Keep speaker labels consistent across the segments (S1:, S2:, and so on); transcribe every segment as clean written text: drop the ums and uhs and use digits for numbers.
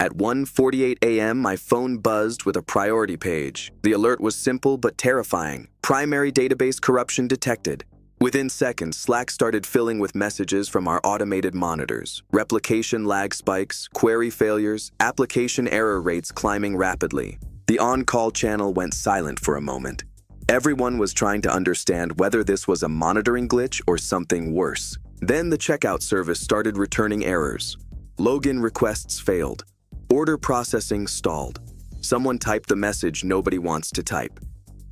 S1: At 1:48 a.m., my phone buzzed with a priority page. The alert was simple but terrifying. Primary database corruption detected. Within seconds, Slack started filling with messages from our automated monitors. Replication lag spikes, query failures, application error rates climbing rapidly. The on-call channel went silent for a moment. Everyone was trying to understand whether this was a monitoring glitch or something worse. Then the checkout service started returning errors. Login requests failed. Order processing stalled. Someone typed the message nobody wants to type.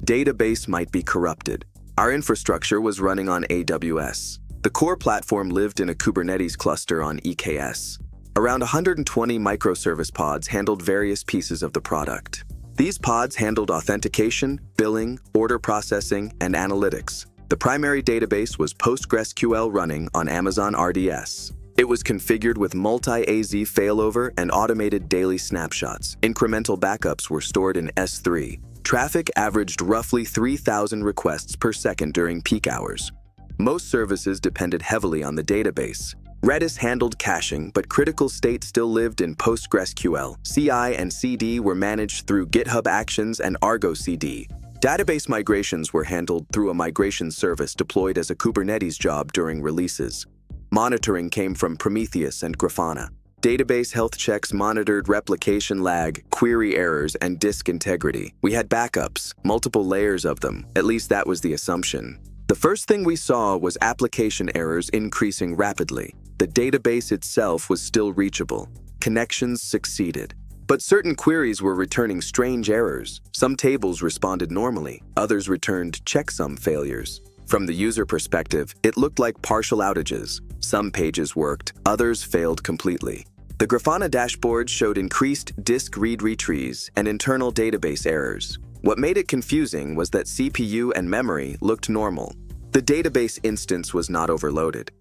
S1: Database might be corrupted. Our infrastructure was running on AWS. The core platform lived in a Kubernetes cluster on EKS. Around 120 microservice pods handled various pieces of the product. These pods handled authentication, billing, order processing, and analytics. The primary database was PostgreSQL running on Amazon RDS. It was configured with multi-AZ failover and automated daily snapshots. Incremental backups were stored in S3. Traffic averaged roughly 3,000 requests per second during peak hours. Most services depended heavily on the database. Redis handled caching, but critical state still lived in PostgreSQL. CI and CD were managed through GitHub Actions and Argo CD. Database migrations were handled through a migration service deployed as a Kubernetes job during releases. Monitoring came from Prometheus and Grafana. Database health checks monitored replication lag, query errors, and disk integrity. We had backups, multiple layers of them. At least that was the assumption. The first thing we saw was application errors increasing rapidly. The database itself was still reachable. Connections succeeded. But certain queries were returning strange errors. Some tables responded normally. Others returned checksum failures. From the user perspective, it looked like partial outages. Some pages worked, others failed completely. The Grafana dashboard showed increased disk read-retries and internal database errors. What made it confusing was that CPU and memory looked normal. The database instance was not overloaded.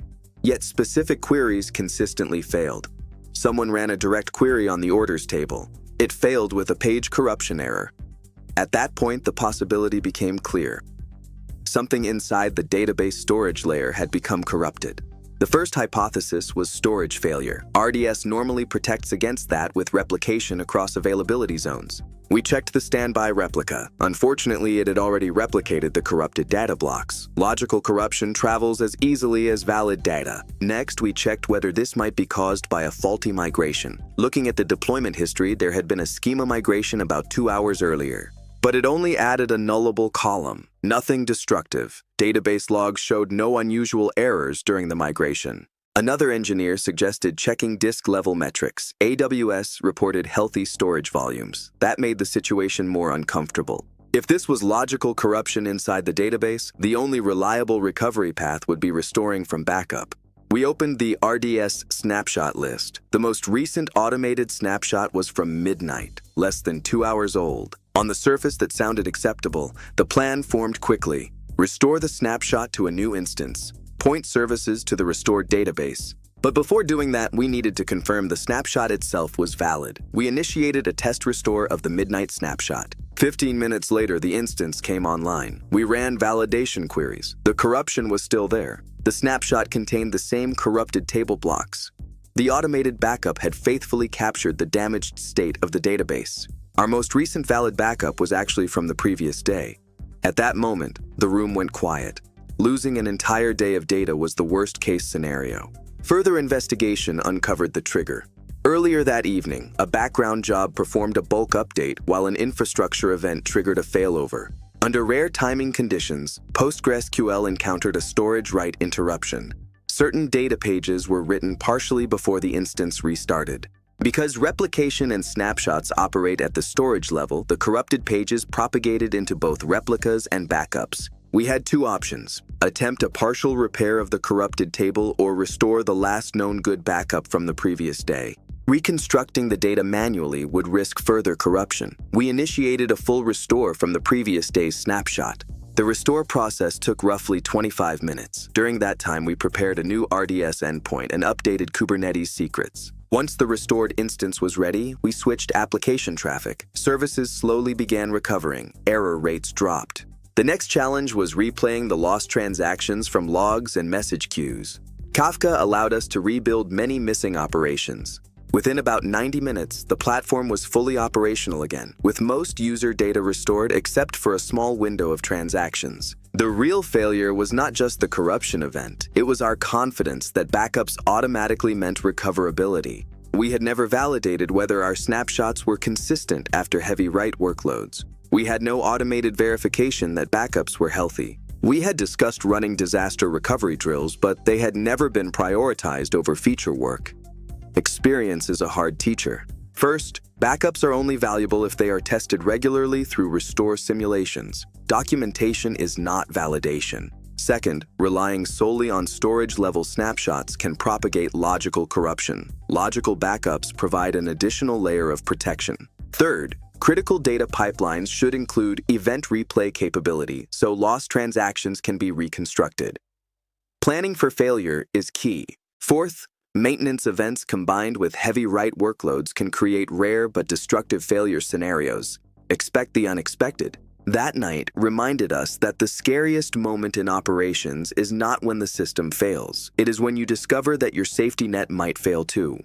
S1: Yet specific queries consistently failed. Someone ran a direct query on the orders table. It failed with a page corruption error. At that point, the possibility became clear. Something inside the database storage layer had become corrupted. The first hypothesis was storage failure. RDS normally protects against that with replication across availability zones. We checked the standby replica. Unfortunately, it had already replicated the corrupted data blocks. Logical corruption travels as easily as valid data. Next, we checked whether this might be caused by a faulty migration. Looking at the deployment history, there had been a schema migration about 2 hours earlier. But it only added a nullable column. Nothing destructive. Database logs showed no unusual errors during the migration. Another engineer suggested checking disk-level metrics. AWS reported healthy storage volumes. That made the situation more uncomfortable. If this was logical corruption inside the database, the only reliable recovery path would be restoring from backup. We opened the RDS snapshot list. The most recent automated snapshot was from midnight, less than 2 hours old. On the surface that sounded acceptable, the plan formed quickly. Restore the snapshot to a new instance. Point services to the restored database. But before doing that, we needed to confirm the snapshot itself was valid. We initiated a test restore of the midnight snapshot. 15 minutes later, the instance came online. We ran validation queries. The corruption was still there. The snapshot contained the same corrupted table blocks. The automated backup had faithfully captured the damaged state of the database. Our most recent valid backup was actually from the previous day. At that moment, the room went quiet. Losing an entire day of data was the worst-case scenario. Further investigation uncovered the trigger. Earlier that evening, a background job performed a bulk update while an infrastructure event triggered a failover. Under rare timing conditions, PostgreSQL encountered a storage write interruption. Certain data pages were written partially before the instance restarted. Because replication and snapshots operate at the storage level, the corrupted pages propagated into both replicas and backups. We had two options: attempt a partial repair of the corrupted table or restore the last known good backup from the previous day. Reconstructing the data manually would risk further corruption. We initiated a full restore from the previous day's snapshot. The restore process took roughly 25 minutes. During that time, we prepared a new RDS endpoint and updated Kubernetes secrets. Once the restored instance was ready, we switched application traffic. Services slowly began recovering. Error rates dropped. The next challenge was replaying the lost transactions from logs and message queues. Kafka allowed us to rebuild many missing operations. Within about 90 minutes, the platform was fully operational again, with most user data restored except for a small window of transactions. The real failure was not just the corruption event, it was our confidence that backups automatically meant recoverability. We had never validated whether our snapshots were consistent after heavy write workloads. We had no automated verification that backups were healthy. We had discussed running disaster recovery drills, but they had never been prioritized over feature work. Experience is a hard teacher. First, backups are only valuable if they are tested regularly through restore simulations. Documentation is not validation. Second, relying solely on storage-level snapshots can propagate logical corruption. Logical backups provide an additional layer of protection. Third, critical data pipelines should include event replay capability so lost transactions can be reconstructed. Planning for failure is key. Fourth, maintenance events combined with heavy write workloads can create rare but destructive failure scenarios. Expect the unexpected. That night reminded us that the scariest moment in operations is not when the system fails. It is when you discover that your safety net might fail too.